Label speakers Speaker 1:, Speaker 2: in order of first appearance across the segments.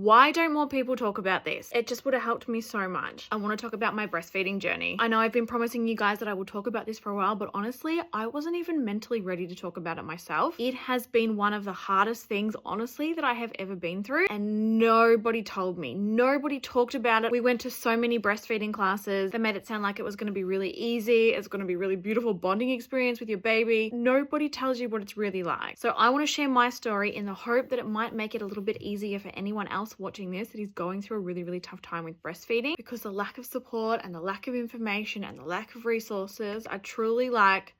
Speaker 1: Why don't more people talk about this? It just would have helped me so much. I want to talk about my breastfeeding journey. I know I've been promising you guys that I will talk about this for a while, but honestly, I wasn't even mentally ready to talk about it myself. It has been one of the hardest things, honestly, that I have ever been through, and nobody told me. Nobody talked about it. We went to so many breastfeeding classes. They made it sound like it was going to be really easy. It's going to be really beautiful bonding experience with your baby. Nobody tells you what it's really like. So I want to share my story in the hope that it might make it a little bit easier for anyone else watching this that is going through a really, really tough time with breastfeeding, because the lack of support and the lack of information and the lack of resources are truly like,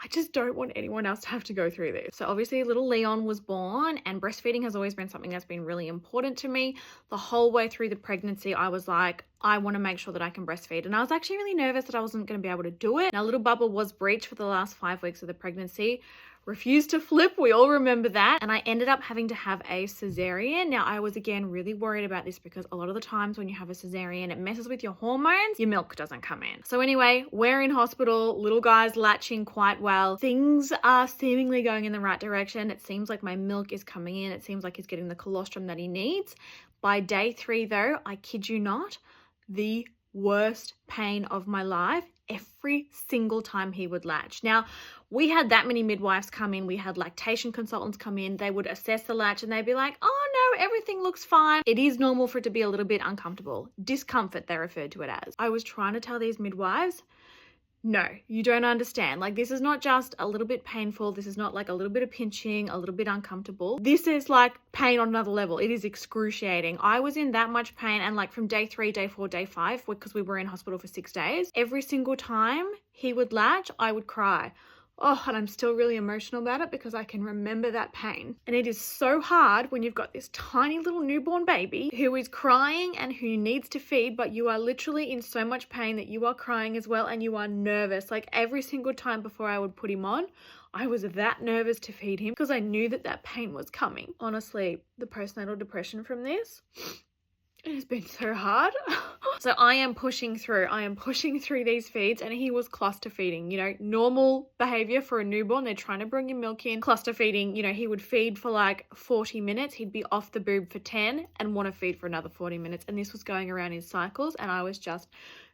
Speaker 1: I just don't want anyone else to have to go through this. So obviously little Leon was born, and breastfeeding has always been something that's been really important to me. The whole way through the pregnancy, I was like, I want to make sure that I can breastfeed. And I was actually really nervous that I wasn't going to be able to do it. Now, little Bubba was breached for the last 5 weeks of the pregnancy. Refused to flip. We all remember that. And I ended up having to have a cesarean. Now, I was again really worried about this because a lot of the times when you have a cesarean, it messes with your hormones. Your milk doesn't come in. So anyway, we're in hospital. Little guy's latching quite well. Things are seemingly going in the right direction. It seems like my milk is coming in. It seems like he's getting the colostrum that he needs. By day 3 though, I kid you not, the worst pain of my life every single time he would latch. Now, we had that many midwives come in. We had lactation consultants come in. They would assess the latch and they'd be like, oh no, everything looks fine. It is normal for it to be a little bit uncomfortable. Discomfort, they referred to it as. I was trying to tell these midwives, no, you don't understand. Like, this is not just a little bit painful. This is not like a little bit of pinching, a little bit uncomfortable. This is like pain on another level. It is excruciating. I was in that much pain, and like from day 3, day 4, day 5, because we were in hospital for 6 days, every single time he would latch, I would cry. Oh, and I'm still really emotional about it because I can remember that pain. And it is so hard when you've got this tiny little newborn baby who is crying and who needs to feed, but you are literally in so much pain that you are crying as well and you are nervous. Like every single time before I would put him on, I was that nervous to feed him because I knew that that pain was coming. Honestly, the postnatal depression from this, it has been so hard. So I am pushing through these feeds, and he was cluster feeding, you know, normal behavior for a newborn. They're trying to bring your milk in. Cluster feeding, you know, he would feed for like 40 minutes. He'd be off the boob for 10 and want to feed for another 40 minutes. And this was going around in cycles, and I was just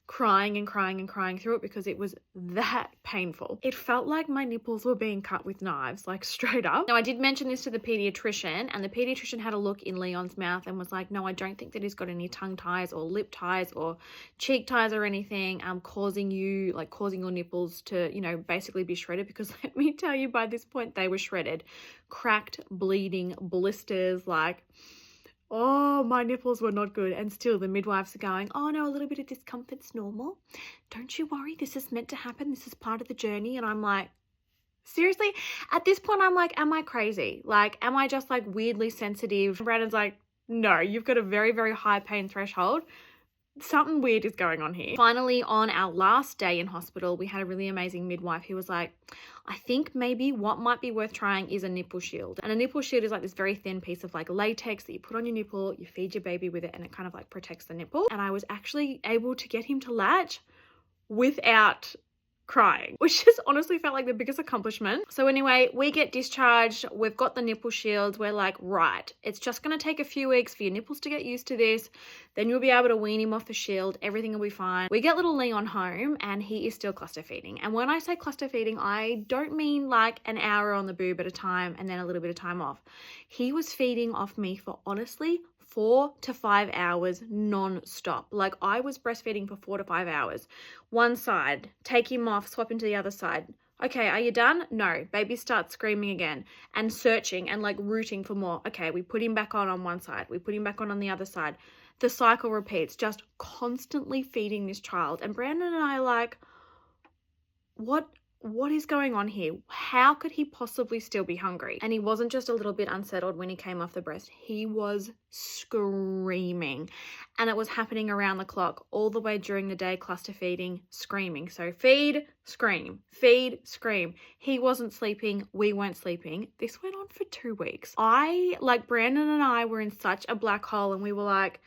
Speaker 1: crying and crying and crying through it because it was that painful. It felt like my nipples were being cut with knives, like straight up. Now, I did mention this to the pediatrician, and the pediatrician had a look in Leon's mouth and was like, no, I don't think that he's got any tongue ties or lip ties or cheek ties or anything causing your nipples to, you know, basically be shredded, because let me tell you, by this point they were shredded, cracked, bleeding, blisters, like, oh, my nipples were not good. And still the midwives are going, oh no, a little bit of discomfort's normal. Don't you worry, this is meant to happen. This is part of the journey. And I'm like, seriously? At this point, I'm like, am I crazy? Like, am I just like weirdly sensitive? Brandon's like, no, you've got a very, very high pain threshold. Something weird is going on here. Finally, on our last day in hospital, we had a really amazing midwife who was like, I think maybe what might be worth trying is a nipple shield. And a nipple shield is like this very thin piece of like latex that you put on your nipple, you feed your baby with it, and it kind of like protects the nipple. And I was actually able to get him to latch without crying, which just honestly felt like the biggest accomplishment. So anyway, we get discharged. We've got the nipple shields. We're like, right, it's just going to take a few weeks for your nipples to get used to this. Then you'll be able to wean him off the shield. Everything will be fine. We get little Leon home, and he is still cluster feeding. And when I say cluster feeding, I don't mean like an hour on the boob at a time and then a little bit of time off. He was feeding off me for honestly 4 to 5 hours non-stop. Like, I was breastfeeding for 4 to 5 hours. One side, take him off, swap into the other side. Okay, are you done? No. Baby starts screaming again and searching and like rooting for more. Okay, we put him back on one side. We put him back on the other side. The cycle repeats, just constantly feeding this child. And Brandon and I are like, what is going on here? How could he possibly still be hungry? And he wasn't just a little bit unsettled when he came off the breast. He was screaming, and it was happening around the clock all the way during the day, cluster feeding, screaming. So feed, scream, feed, scream. He wasn't sleeping. We weren't sleeping. This went on for 2 weeks. Brandon and I were in such a black hole, and we were like,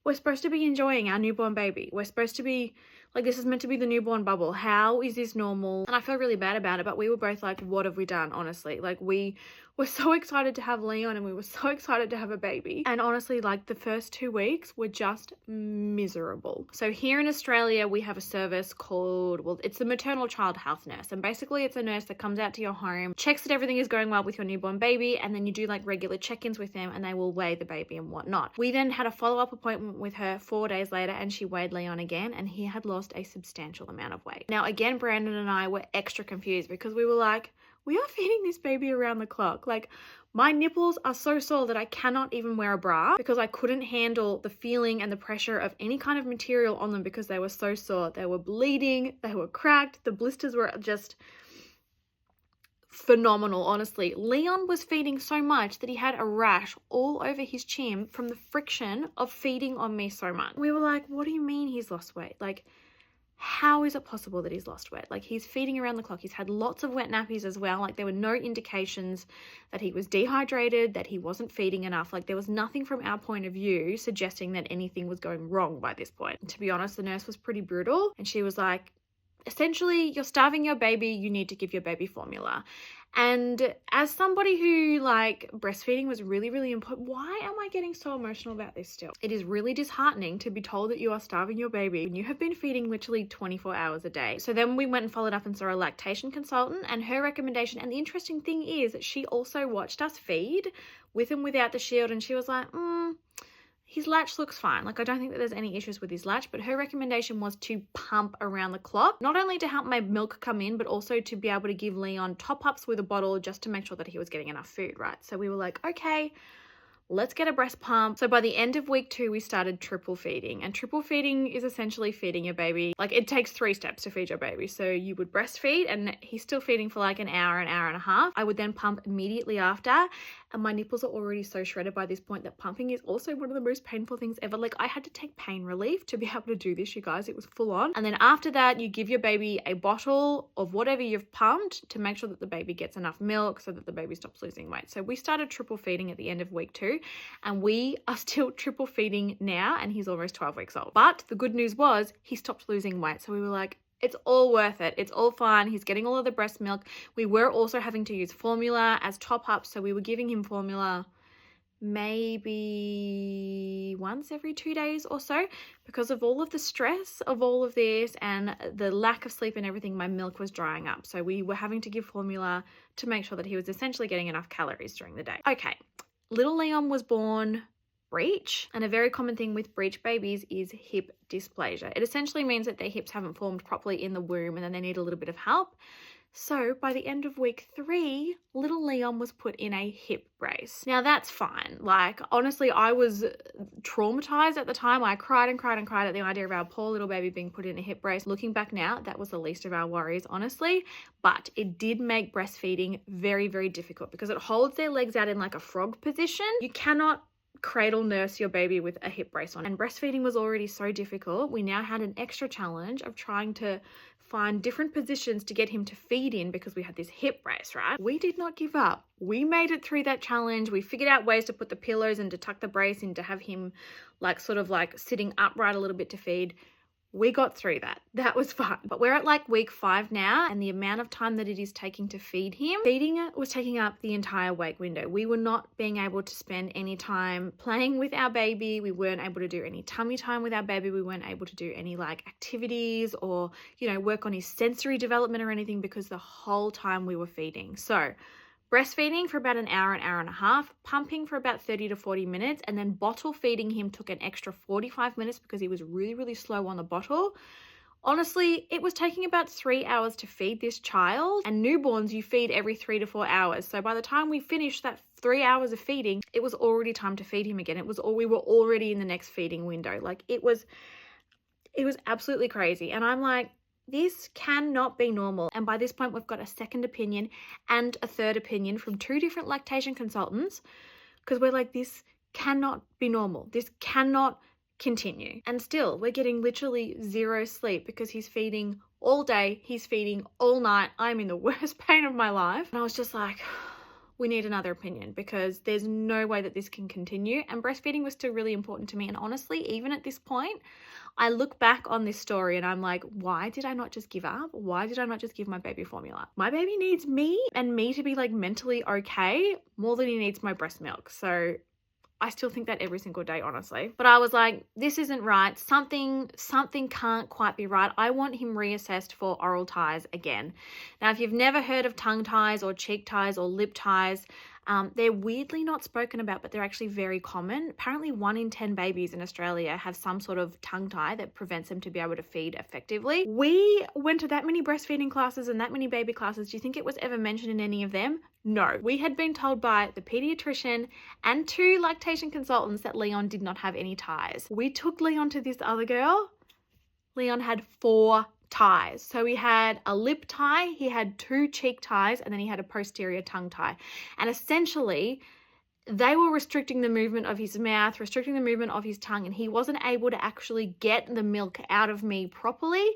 Speaker 1: we're supposed to be enjoying our newborn baby. We're supposed to be Like, this is meant to be the newborn bubble. How is this normal? And I feel really bad about it, but we were both like, what have we done, honestly? Like, we were so excited to have Leon and we were so excited to have a baby. And honestly, like, the first 2 weeks were just miserable. So here in Australia, we have a service called, well, it's the maternal child health nurse. And basically it's a nurse that comes out to your home, checks that everything is going well with your newborn baby, and then you do like regular check-ins with them and they will weigh the baby and whatnot. We then had a follow-up appointment with her 4 days later and she weighed Leon again and he had lost a substantial amount of weight. Now, again, Brandon and I were extra confused because we were like, we are feeding this baby around the clock. Like, my nipples are so sore that I cannot even wear a bra because I couldn't handle the feeling and the pressure of any kind of material on them because they were so sore. They were bleeding, they were cracked, the blisters were just phenomenal, honestly. Leon was feeding so much that he had a rash all over his chin from the friction of feeding on me so much. We were like, what do you mean he's lost weight? Like, how is it possible that he's lost weight? Like, he's feeding around the clock. He's had lots of wet nappies as well. Like, there were no indications that he was dehydrated, that he wasn't feeding enough. Like, there was nothing from our point of view suggesting that anything was going wrong by this point. And to be honest, the nurse was pretty brutal and she was like, essentially, you're starving your baby, you need to give your baby formula. And as somebody who, like, breastfeeding was really, really important, why am I getting so emotional about this still? It is really disheartening to be told that you are starving your baby when you have been feeding literally 24 hours a day. So then we went and followed up and saw a lactation consultant, and her recommendation, and the interesting thing is that she also watched us feed with and without the shield, and she was like, his latch looks fine. Like, I don't think that there's any issues with his latch, but her recommendation was to pump around the clock, not only to help my milk come in, but also to be able to give Leon top-ups with a bottle just to make sure that he was getting enough food, right? So we were like, okay, let's get a breast pump. So by the end of week 2, we started triple feeding. And triple feeding is essentially feeding your baby. Like, it takes 3 steps to feed your baby. So you would breastfeed and he's still feeding for like an hour and a half. I would then pump immediately after. And my nipples are already so shredded by this point that pumping is also one of the most painful things ever. Like, I had to take pain relief to be able to do this, you guys. It was full on. And then after that, you give your baby a bottle of whatever you've pumped to make sure that the baby gets enough milk so that the baby stops losing weight. So we started triple feeding at the end of week 2, and we are still triple feeding now, and he's almost 12 weeks old. But the good news was he stopped losing weight. So we were like, it's all worth it. It's all fine. He's getting all of the breast milk. We were also having to use formula as top up. So we were giving him formula maybe once every 2 days or so because of all of the stress of all of this and the lack of sleep and everything. My milk was drying up. So we were having to give formula to make sure that he was essentially getting enough calories during the day. Okay. Little Leon was born breech, and a very common thing with breech babies is hip dysplasia. It essentially means that their hips haven't formed properly in the womb and then they need a little bit of help. So by the end of week 3, little Leon was put in a hip brace. Now that's fine. Like, honestly, I was traumatized at the time. I cried and cried and cried at the idea of our poor little baby being put in a hip brace. Looking back now, that was the least of our worries, honestly. But it did make breastfeeding very, very difficult because it holds their legs out in like a frog position. You cannot cradle nurse your baby with a hip brace on, and breastfeeding was already so difficult. We now had an extra challenge of trying to find different positions to get him to feed in because we had this hip brace, right? We did not give up. We made it through that challenge. We figured out ways to put the pillows and to tuck the brace in to have him like sort of like sitting upright a little bit to feed. We got through that. That was fun. But we're at like week 5 now, and the amount of time that it is taking to feed him, feeding it was taking up the entire wake window. We were not being able to spend any time playing with our baby. We weren't able to do any tummy time with our baby. We weren't able to do any like activities or, you know, work on his sensory development or anything because the whole time we were feeding. So breastfeeding for about an hour and a half, pumping for about 30 to 40 minutes, and then bottle feeding him took an extra 45 minutes because he was really, really slow on the bottle. Honestly, it was taking about 3 hours to feed this child, and newborns you feed every 3 to 4 hours. So by the time we finished that 3 hours of feeding, it was already time to feed him again. We were already in the next feeding window. Like, it was absolutely crazy. And I'm like, this cannot be normal. And by this point, we've got a second opinion and a third opinion from 2 different lactation consultants because we're like, this cannot be normal. This cannot continue. And still, we're getting literally 0 sleep because he's feeding all day. He's feeding all night. I'm in the worst pain of my life. And I was just like, we need another opinion because there's no way that this can continue. And breastfeeding was still really important to me. And honestly, even at this point, I look back on this story and I'm like, why did I not just give up? Why did I not just give my baby formula? My baby needs me and me to be like mentally okay more than he needs my breast milk. So I still think that every single day, honestly. But I was like, this isn't right. Something can't quite be right. I want him reassessed for oral ties again. Now, if you've never heard of tongue ties or cheek ties or lip ties, they're weirdly not spoken about, but they're actually very common. Apparently 1 in 10 babies in Australia have some sort of tongue tie that prevents them to be able to feed effectively. We went to that many breastfeeding classes and that many baby classes. Do you think it was ever mentioned in any of them? No. We had been told by the pediatrician and 2 lactation consultants that Leon did not have any ties. We took Leon to this other girl. Leon had 4 ties. So he had a lip tie, he had 2 cheek ties, and then he had a posterior tongue tie. And essentially, they were restricting the movement of his mouth, restricting the movement of his tongue, and he wasn't able to actually get the milk out of me properly.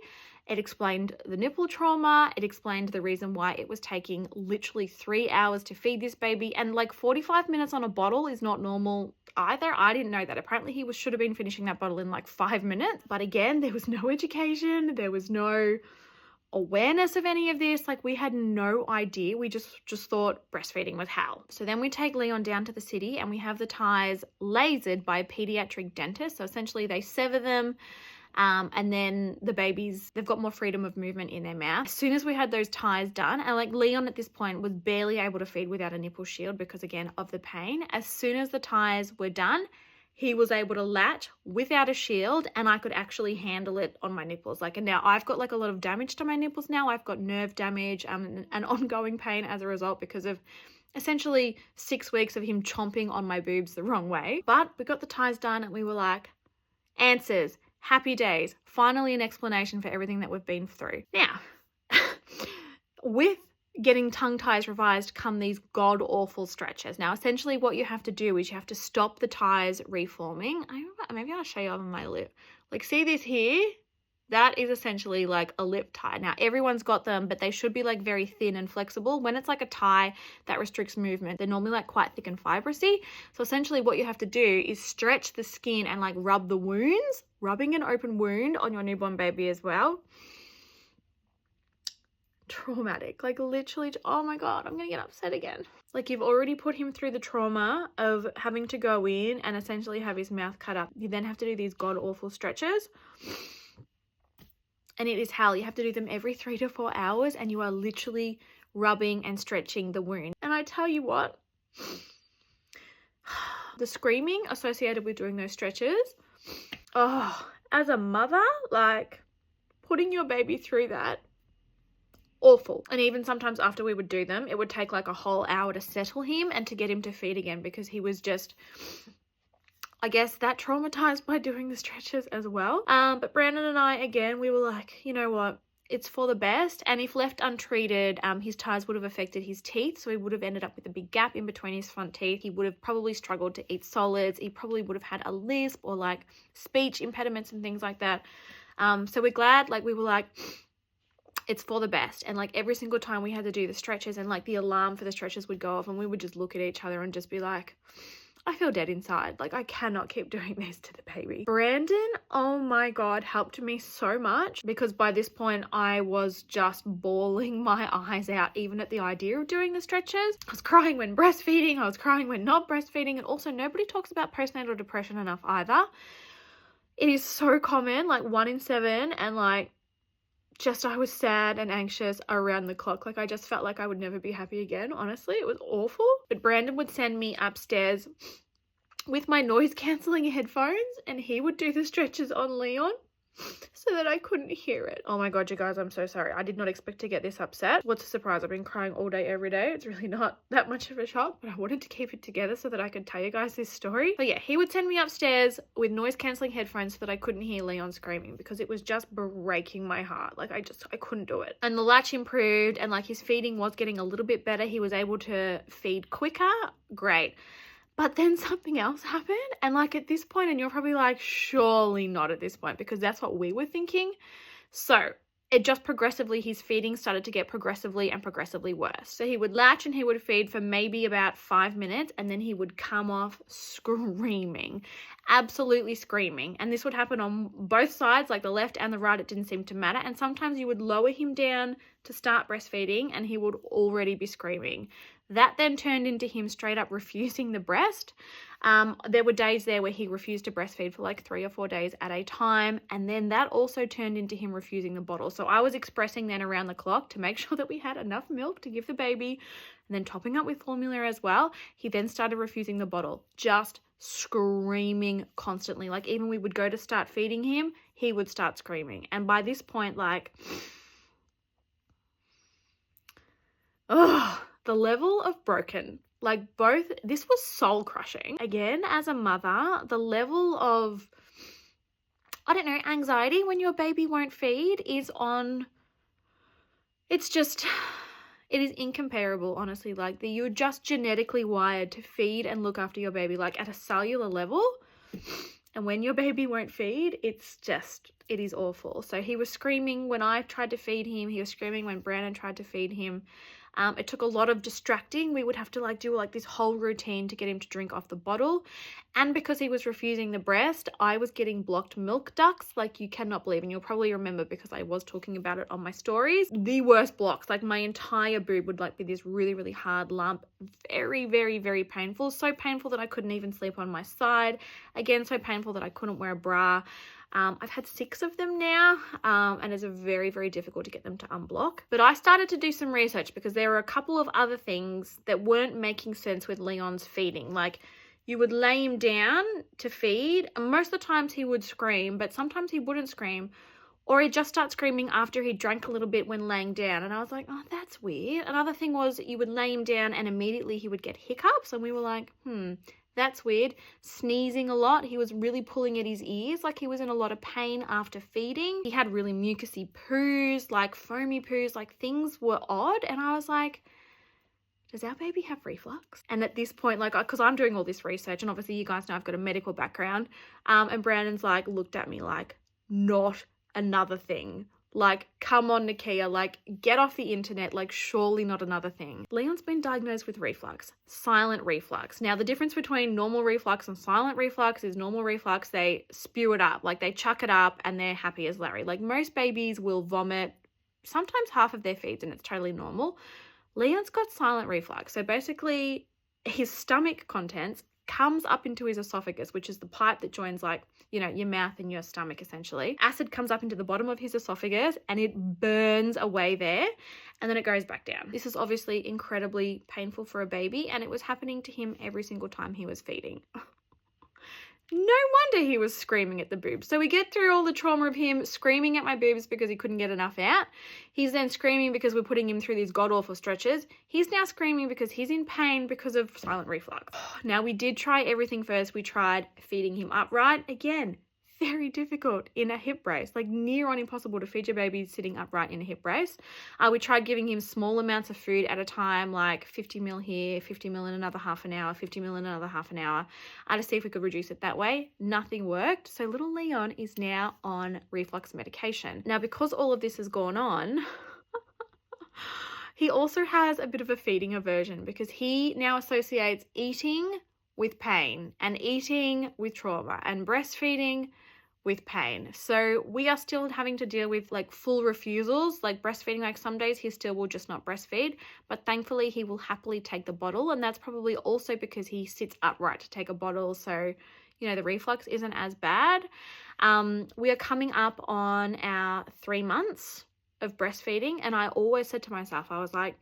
Speaker 1: It explained the nipple trauma. It explained the reason why it was taking literally 3 hours to feed this baby. And like 45 minutes on a bottle is not normal either. I didn't know that. Apparently he should have been finishing that bottle in like 5 minutes. But again, there was no education. There was no awareness of any of this. Like we had no idea. We just thought breastfeeding was hell. So then we take Leon down to the city and we have the ties lasered by a pediatric dentist. So essentially they sever them. And then the babies, they've got more freedom of movement in their mouth. As soon as we had those ties done, and like Leon at this point was barely able to feed without a nipple shield because again of the pain. As soon as the ties were done, he was able to latch without a shield and I could actually handle it on my nipples. Like, and now I've got like a lot of damage to my nipples now. I've got nerve damage, and ongoing pain as a result because of essentially 6 weeks of him chomping on my boobs the wrong way. But we got the ties done and we were like, answers. Happy days. Finally an explanation for everything that we've been through. Now, with getting tongue ties revised come these god-awful stretches. Now, essentially what you have to do is you have to stop the ties reforming. Maybe I'll show you on my lip. Like, see this here? That is essentially like a lip tie. Now, everyone's got them, but they should be like very thin and flexible. When it's like a tie that restricts movement, they're normally like quite thick and fibrous-y. So essentially what you have to do is stretch the skin and like rub the wounds, rubbing an open wound on your newborn baby as well. Traumatic, like literally, oh my God, I'm gonna get upset again. Like you've already put him through the trauma of having to go in and essentially have his mouth cut up. You then have to do these god-awful stretches. And it is hell. You have to do them every 3 to 4 hours and you are literally rubbing and stretching the wound. And I tell you what, the screaming associated with doing those stretches, oh, as a mother, like putting your baby through that, awful. And even sometimes after we would do them, it would take like a whole hour to settle him and to get him to feed again because he was just, I guess, that traumatized by doing the stretches as well. But Brandon and I, again, we were like, you know what? It's for the best. And if left untreated, his ties would have affected his teeth. So he would have ended up with a big gap in between his front teeth. He would have probably struggled to eat solids. He probably would have had a lisp or like speech impediments and things like that. So we're glad, like we were like, it's for the best. And like every single time we had to do the stretches and like the alarm for the stretches would go off and we would just look at each other and just be like, I feel dead inside. Like I cannot keep doing this to the baby. Brandon, oh my God, helped me so much because by this point I was just bawling my eyes out even at the idea of doing the stretches. I was crying when breastfeeding. I was crying when not breastfeeding. And also nobody talks about postnatal depression enough either. It is so common, like 1 in 7, and like just I was sad and anxious around the clock. Like I just felt like I would never be happy again. Honestly, it was awful. But Brandon would send me upstairs with my noise cancelling headphones and he would do the stretches on Leon so that I couldn't hear it. Oh my God, you guys, I'm so sorry. I did not expect to get this upset. What's a surprise? I've been crying all day, every day. It's really not that much of a shock, but I wanted to keep it together so that I could tell you guys this story. But yeah, he would send me upstairs with noise cancelling headphones so that I couldn't hear Leon screaming because it was just breaking my heart. Like I couldn't do it. And the latch improved and like his feeding was getting a little bit better. He was able to feed quicker. Great. But then something else happened. And like at this point, and you're probably like, surely not at this point, because that's what we were thinking. So it just progressively, his feeding started to get progressively and progressively worse. So he would latch and he would feed for maybe about 5 minutes, and then he would come off screaming, absolutely screaming. And this would happen on both sides, like the left and the right. It didn't seem to matter. And sometimes you would lower him down to start breastfeeding and he would already be screaming. That then turned into him straight up refusing the breast. There were days there where he refused to breastfeed for like 3 or 4 days at a time. And then that also turned into him refusing the bottle. So I was expressing then around the clock to make sure that we had enough milk to give the baby, and then topping up with formula as well. He then started refusing the bottle, just screaming constantly. Like even we would go to start feeding him, he would start screaming. And by this point, like, the level of broken, like this was soul crushing. Again, as a mother, the level of, I don't know, anxiety when your baby won't feed is on, it is incomparable, honestly. Like you're just genetically wired to feed and look after your baby, like at a cellular level. And when your baby won't feed, it is awful. So he was screaming when I tried to feed him. He was screaming when Brandon tried to feed him. It took a lot of distracting. We would have to do this whole routine to get him to drink off the bottle. And because he was refusing the breast, I was getting blocked milk ducts like you cannot believe. And you'll probably remember because I was talking about it on my stories. The worst blocks, like my entire boob would be this really, really hard lump. Very, very, very painful. So painful that I couldn't even sleep on my side. Again, so painful that I couldn't wear a bra. I've had 6 of them now, and it's very, very difficult to get them to unblock. But I started to do some research because there were a couple of other things that weren't making sense with Leon's feeding. Like you would lay him down to feed, and most of the times he would scream, but sometimes he wouldn't scream, or he'd just start screaming after he drank a little bit when laying down. And I was like, oh, that's weird. Another thing was you would lay him down and immediately he would get hiccups, and we were like, that's weird. Sneezing a lot. He was really pulling at his ears, like he was in a lot of pain after feeding. He had really mucousy poos, like foamy poos, like things were odd. And I was like, does our baby have reflux? And at this point, like, because I'm doing all this research, and obviously you guys know I've got a medical background, and Brandon's like looked at me like, not another thing. Like, come on, Nakia, like, get off the internet, like, surely not another thing. Leon's been diagnosed with reflux, silent reflux. Now, the difference between normal reflux and silent reflux is normal reflux, they spew it up, like, they chuck it up and they're happy as Larry. Like, most babies will vomit sometimes half of their feeds and it's totally normal. Leon's got silent reflux. So basically, his stomach contents comes up into his esophagus, which is the pipe that joins like, your mouth and your stomach essentially. Acid comes up into the bottom of his esophagus and it burns away there and then it goes back down. This is obviously incredibly painful for a baby and it was happening to him every single time he was feeding. No wonder he was screaming at the boobs. So we get through all the trauma of him screaming at my boobs because he couldn't get enough out. He's then screaming because we're putting him through these god-awful stretches. He's now screaming because he's in pain because of silent reflux. Now, we did try everything first. We tried feeding him upright. Again, very difficult in a hip brace, like near on impossible to feed your baby sitting upright in a hip brace. We tried giving him small amounts of food at a time, like 50 ml here, 50 ml in another half an hour, 50 ml in another half an hour, to see if we could reduce it that way. Nothing worked. So little Leon is now on reflux medication. Now, because all of this has gone on, he also has a bit of a feeding aversion because he now associates eating with pain and eating with trauma and breastfeeding with pain. So we are still having to deal with like full refusals, like breastfeeding. Like some days he still will just not breastfeed, but thankfully he will happily take the bottle. And that's probably also because he sits upright to take a bottle. So, the reflux isn't as bad. We are coming up on our 3 months of breastfeeding. And I always said to myself, I was like,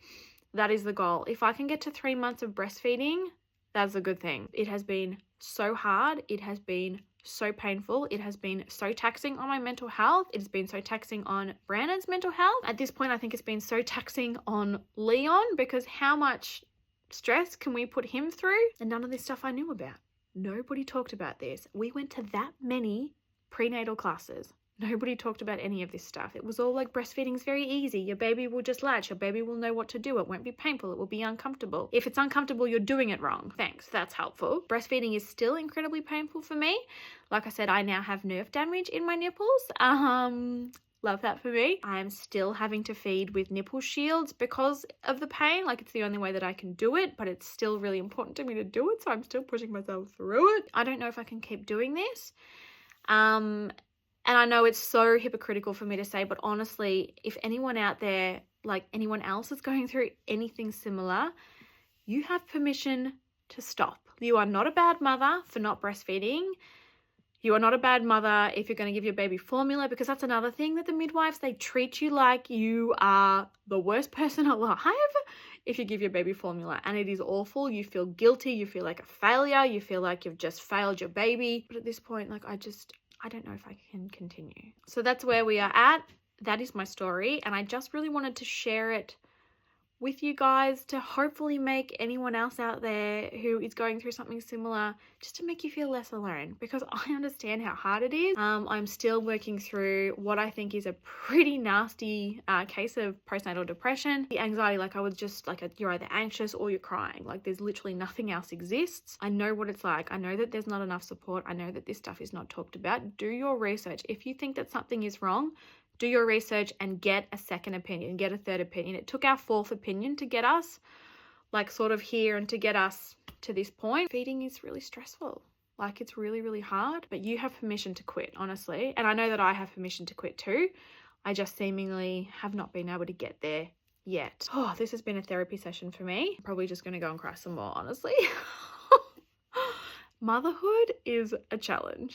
Speaker 1: that is the goal. If I can get to 3 months of breastfeeding, that's a good thing. It has been so hard. It has been so painful. It has been so taxing on my mental health. It has been so taxing on Brandon's mental health. At this point, I think it's been so taxing on Leon because how much stress can we put him through? And none of this stuff I knew about. Nobody talked about this. We went to that many prenatal classes. Nobody talked about any of this stuff. It was all like breastfeeding is very easy. Your baby will just latch. Your baby will know what to do. It won't be painful. It will be uncomfortable. If it's uncomfortable, you're doing it wrong. Thanks. That's helpful. Breastfeeding is still incredibly painful for me. Like I said, I now have nerve damage in my nipples. Love that for me. I'm still having to feed with nipple shields because of the pain. Like, it's the only way that I can do it, but it's still really important to me to do it. So I'm still pushing myself through it. I don't know if I can keep doing this. And I know it's so hypocritical for me to say, but honestly, if anyone out there, like anyone else is going through anything similar, you have permission to stop. You are not a bad mother for not breastfeeding. You are not a bad mother if you're going to give your baby formula, because that's another thing that the midwives, they treat you like you are the worst person alive if you give your baby formula, and it is awful. You feel guilty, you feel like a failure, you feel like you've just failed your baby. But at this point, like, I don't know if I can continue. So that's where we are at. That is my story, and I just really wanted to share it with you guys to hopefully make anyone else out there who is going through something similar, just to make you feel less alone, because I understand how hard it is. I'm still working through what I think is a pretty nasty case of postnatal depression. The anxiety, like I was just like, you're either anxious or you're crying. Like, there's literally nothing else exists. I know what it's like. I know that there's not enough support. I know that this stuff is not talked about. Do your research. If you think that something is wrong, do your research and get a second opinion, get a third opinion. It took our fourth opinion to get us like sort of here and to get us to this point. Feeding is really stressful. Like, it's really, really hard, but you have permission to quit, honestly. And I know that I have permission to quit too. I just seemingly have not been able to get there yet. Oh, this has been a therapy session for me. I'm probably just going to go and cry some more, honestly. Motherhood is a challenge.